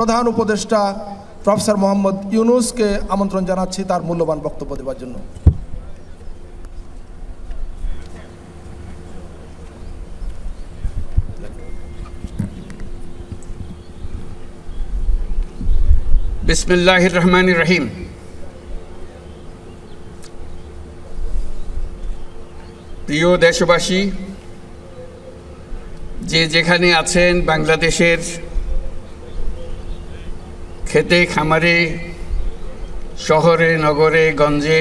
প্রধান উপদেষ্টা প্রফেসর মোহাম্মদ ইউনুসকে আমন্ত্রণ জানাচ্ছি তার মূল্যবান বক্তব্য দেওয়ার জন্য। বিসমিল্লাহির রহমানির রহিম। প্রিয় দেশবাসী, যে যেখানে আছেন, বাংলাদেশের খেতে খামারে, শহরে নগরে গঞ্জে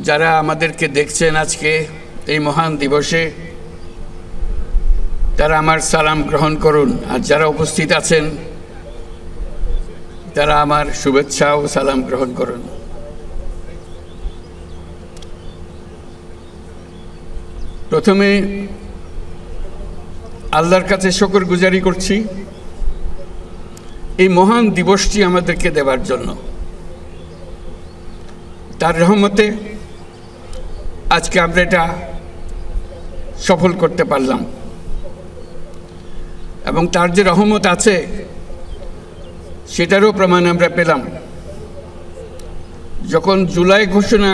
যারা আমাদেরকে দেখছেন আজকে এই মহান দিবসে, তারা আমার সালাম গ্রহণ করুন। আর যারা উপস্থিত আছেন তারা আমার শুভেচ্ছা ও সালাম গ্রহণ করুন। প্রথমে আল্লাহর কাছে শুকরগুজারি করছি এই মহান দিবসটি আমাদেরকে দেওয়ার জন্য। তার রহমতে আজকে আমরা এটা সফল করতে পারলাম, এবং তার যে রহমত আছে সেটারও প্রমাণ আমরা পেলাম। যখন জুলাই ঘোষণা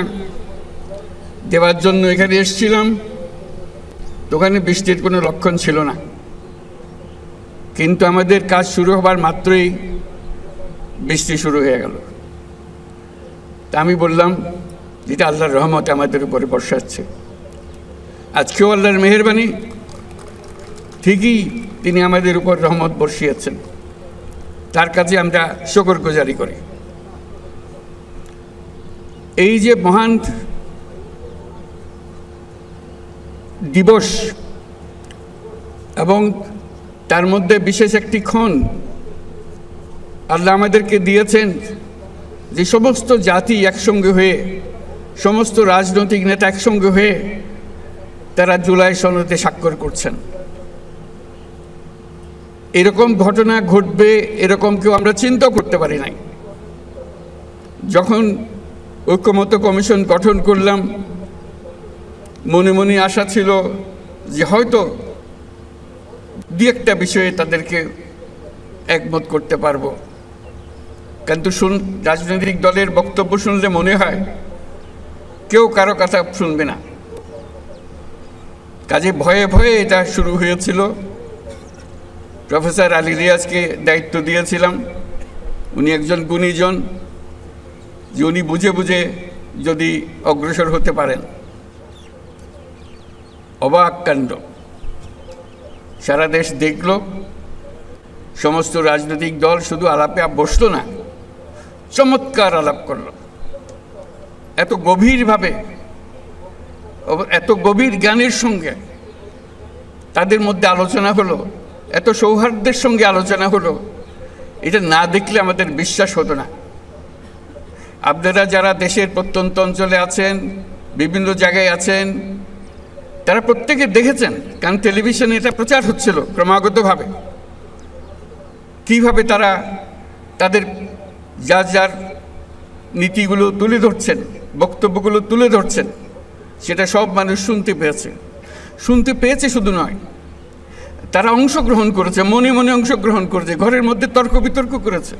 দেওয়ার জন্য এখানে এসেছিলাম, ওখানে বৃষ্টির কোনো লক্ষণ ছিল না, কিন্তু আমাদের কাজ শুরু হবার মাত্রই বৃষ্টি শুরু হয়ে গেল। তা আমি বললাম যেটা আল্লাহর রহমত আমাদের উপরে বর্ষাচ্ছে। আজকেও আল্লাহর মেহেরবানি, ঠিকই তিনি আমাদের উপর রহমত বর্ষিয়েছেন, তার কাছে আমরা শুকরগুজারি করি। এই যে মহান দিবস এবং তার মধ্যে বিশেষ একটি ক্ষণ আল্লাহ আমাদেরকে দিয়েছেন, যে সমস্ত জাতি একসঙ্গে হয়ে, সমস্ত রাজনৈতিক নেতা একসঙ্গে হয়ে তারা জুলাই সনদে স্বাক্ষর করছেন। এরকম ঘটনা ঘটবে এরকম কেউ আমরা চিন্তা করতে পারি নাই। যখন ঐক্যমত্য কমিশন গঠন করলাম, মনে মনে আশা ছিল যে হয়তো দু একটা বিষয়ে তাদেরকে একমত করতে পারবো, কিন্তু রাজনৈতিক দলের বক্তব্য শুনলে মনে হয় কেউ কারো কথা শুনবে না। কাজে ভয়ে ভয়ে এটা শুরু হয়েছিল। প্রফেসর আলী রিয়াজকে দায়িত্ব দিয়েছিলাম, উনি একজন গুণীজন, যে উনি বুঝে বুঝে যদি অগ্রসর হতে পারেন। অবাক কাণ্ড, সারা দেশ দেখল, সমস্ত রাজনৈতিক দল শুধু আলাপে বসলো না, চমৎকার আলাপ করল। এত গভীরভাবে, এত গভীর জ্ঞানের সঙ্গে তাদের মধ্যে আলোচনা হলো, এত সৌহার্দ্যের সঙ্গে আলোচনা হলো, এটা না দেখলে আমাদের বিশ্বাস হতো না। আপনারা যারা দেশের প্রত্যন্ত অঞ্চলে আছেন, বিভিন্ন জায়গায় আছেন, তারা প্রত্যেকে দেখেছেন, কারণ টেলিভিশনে এটা প্রচার হচ্ছিল ক্রমাগতভাবে, কীভাবে তারা তাদের যার যার নীতিগুলো তুলে ধরছেন, বক্তব্যগুলো তুলে ধরছেন, সেটা সব মানুষ শুনতে পেয়েছে শুধু নয়, তারা অংশগ্রহণ করেছে, মনে মনে অংশগ্রহণ করেছে, ঘরের মধ্যে তর্ক বিতর্ক করেছে,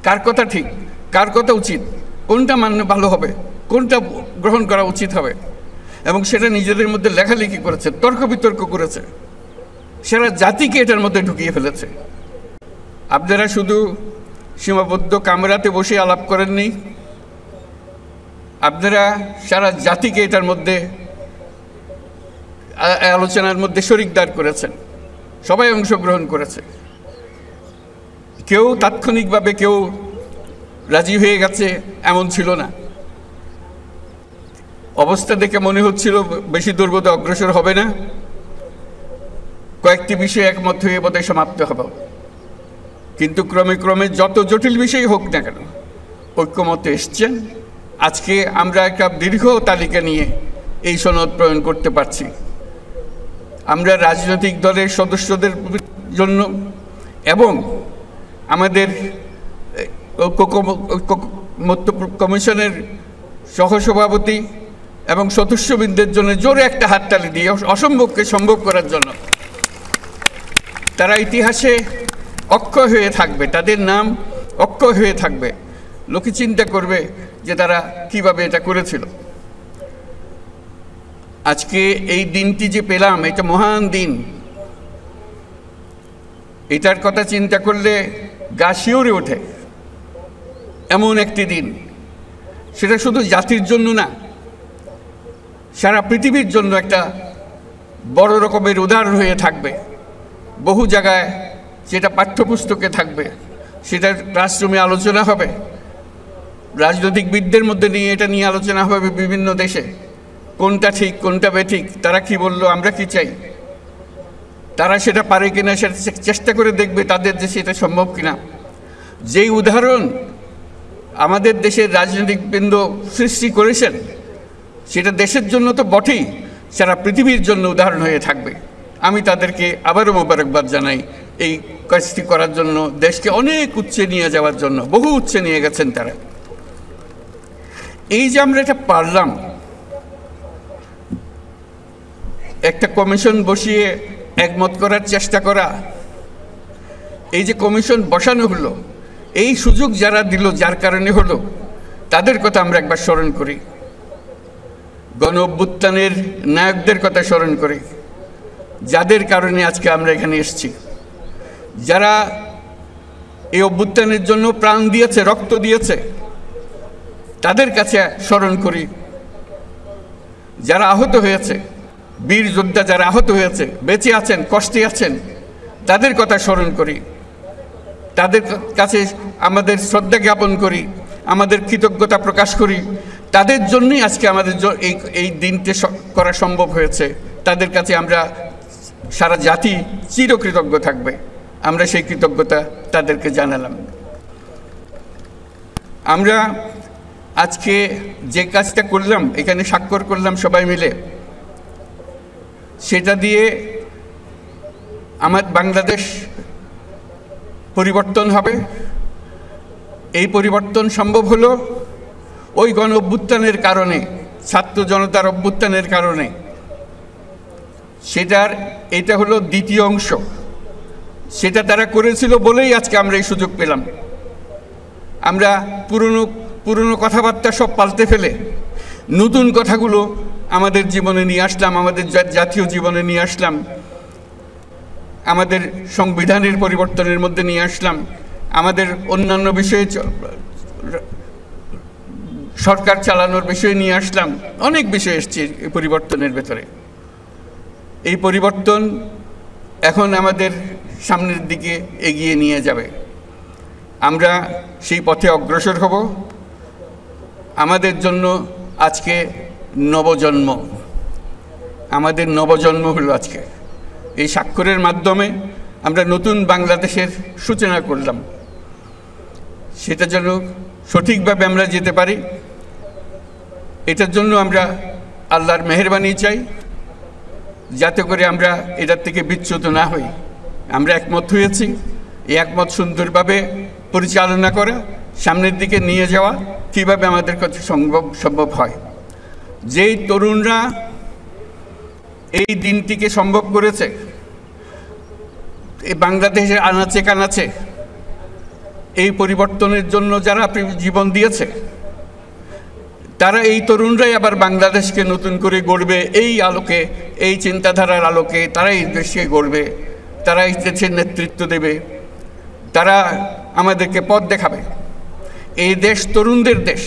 কার কথা ঠিক, কার কথা উচিত, কোনটা মানলে ভালো হবে, কোনটা গ্রহণ করা উচিত হবে, এবং সেটা নিজেদের মধ্যে লেখালেখি করেছে, তর্ক বিতর্ক করেছে, সারা জাতিকে এটার মধ্যে ঢুকিয়ে ফেলেছে। আপনারা শুধু সীমাবদ্ধ কামরাতে বসে আলাপ করেননি, আপনারা সারা জাতিকে এটার মধ্যে আলোচনার মধ্যে শরিকদার করেছেন, সবাই অংশগ্রহণ করেছে। কেউ তাৎক্ষণিকভাবে কেউ রাজি হয়ে গেছে এমন ছিল না। অবস্থা দেখে মনে হচ্ছিল বেশি দূর বোধহয় অগ্রসর হবে না, কয়েকটি বিষয়ে একমত হয়ে বোধহয় সমাপ্ত হবে। কিন্তু ক্রমে ক্রমে যত জটিল বিষয় হোক না কেন, ঐক্যমতে এসছেন। আজকে আমরা একটা দীর্ঘ তালিকা নিয়ে এই সনদ প্রণয়ন করতে পারছি। আমরা রাজনৈতিক দলের সদস্যদের জন্য এবং আমাদের ঐক্যমত্য কমিশনের সহসভাপতি এবং সদস্যবৃন্দের জন্য জোরে একটা হাততালি দিয়ে অসম্ভবকে সম্ভব করার জন্য। তারা ইতিহাসে অক্ষয় হয়ে থাকবে, তাদের নাম অক্ষয় হয়ে থাকবে। লোকে চিন্তা করবে যে তারা কিভাবে এটা করেছিল। আজকে এই দিনটি যে পেলাম, এটা মহান দিন। এটার কথা চিন্তা করলে গা শিউরে ওঠে। এমন একটি দিন, সেটা শুধু জাতির জন্য না, সারা পৃথিবীর জন্য একটা বড় রকমের উদাহরণ হয়ে থাকবে। বহু জায়গায় সেটা পাঠ্যপুস্তকে থাকবে, সেটা ক্লাসরুমে আলোচনা হবে, রাজনৈতিকবিদদের মধ্যে নিয়ে এটা নিয়ে আলোচনা হবে বিভিন্ন দেশে। কোনটা ঠিক, কোনটা বেঠিক, তারা কি বললো, আমরা কি চাই, তারা সেটা পারে কিনা সেটা চেষ্টা করে দেখবে তাদের দেশে এটা সম্ভব কিনা। যেই উদাহরণ আমাদের দেশের রাজনৈতিকবৃন্দ সৃষ্টি করেছেন, সেটা দেশের জন্য তো বটেই, সারা পৃথিবীর জন্য উদাহরণ হয়ে থাকবে। আমি তাদেরকে আবারও মোবারকবাদ জানাই এই কাজটি করার জন্য, দেশকে অনেক উচ্চে নিয়ে যাওয়ার জন্য। বহু উচ্চে নিয়ে গেছেন তারা। এই যে আমরা এটা পারলাম, একটা কমিশন বসিয়ে একমত করার চেষ্টা করা, এই যে কমিশন বসানো হলো, এই সুযোগ যারা দিল, যার কারণে হলো, তাদের কথা আমরা একবার স্মরণ করি। গণ অভ্যুত্থানের নায়কদের কথা স্মরণ করি, যাদের কারণে আজকে আমরা এখানে এসেছি, যারা এই অভ্যুত্থানের জন্য প্রাণ দিয়েছে, রক্ত দিয়েছে, তাদের কাছে স্মরণ করি। যারা আহত হয়েছে, বীর যোদ্ধা যারা আহত হয়েছে, বেঁচে আছেন, কষ্টে আছেন, তাদের কথা স্মরণ করি। তাদের কাছে আমাদের শ্রদ্ধা জ্ঞাপন করি, আমাদের কৃতজ্ঞতা প্রকাশ করি। তাদের জন্যই আজকে আমাদের এই দিনটি করা সম্ভব হয়েছে। তাদের কাছে আমরা সারা জাতি চিরকৃতজ্ঞ থাকবে। আমরা সেই কৃতজ্ঞতা তাদেরকে জানালাম। আমরা আজকে যে কাজটা করলাম, এখানে স্বাক্ষর করলাম সবাই মিলে, সেটা দিয়ে আমার বাংলাদেশ পরিবর্তন হবে। এই পরিবর্তন সম্ভব হলো ওই গণ অভ্যুত্থানের কারণে, ছাত্র জনতার অভ্যুত্থানের কারণে। এটা হলো দ্বিতীয় অংশ। সেটা তারা করেছিল বলেই আজকে আমরা এই সুযোগ পেলাম। আমরা পুরনো কথাবার্তা সব পাল্টে ফেলে নতুন কথাগুলো আমাদের জীবনে নিয়ে আসলাম, আমাদের জাতীয় জীবনে নিয়ে আসলাম, আমাদের সংবিধানের পরিবর্তনের মধ্যে নিয়ে আসলাম, আমাদের অন্যান্য বিষয়ে সরকার চালানোর বিষয়ে নিয়ে আসলাম। অনেক বিষয় এসছে এই পরিবর্তনের ভেতরে। এই পরিবর্তন এখন আমাদের সামনের দিকে এগিয়ে নিয়ে যাবে। আমরা সেই পথে অগ্রসর হব। আমাদের জন্য আজকে নবজন্ম, আমাদের নবজন্ম হলো আজকে। এই স্বাক্ষরের মাধ্যমে আমরা নতুন বাংলাদেশের সূচনা করলাম। সেটা যেন সঠিকভাবে আমরা যেতে পারি, এটার জন্য আমরা আল্লাহর মেহেরবানি চাই, যাতে করে আমরা এটার থেকে বিচ্যুত না হই। আমরা একমত হয়েছি, এই একমত সুন্দরভাবে পরিচালনা করা, সামনের দিকে নিয়ে যাওয়া কীভাবে আমাদের কাছে সম্ভব হয়। যেই তরুণরা এই দিনটিকে সম্ভব করেছে, এই বাংলাদেশের আনাচে কানাচে এই পরিবর্তনের জন্য যারা জীবন দিয়েছে, তারা এই তরুণরাই আবার বাংলাদেশকে নতুন করে গড়বে। এই আলোকে, এই চিন্তাধারার আলোকে তারা এই দেশকে গড়বে, তারা এই দেশের নেতৃত্ব দেবে, তারা আমাদেরকে পথ দেখাবে। এই দেশ তরুণদের দেশ।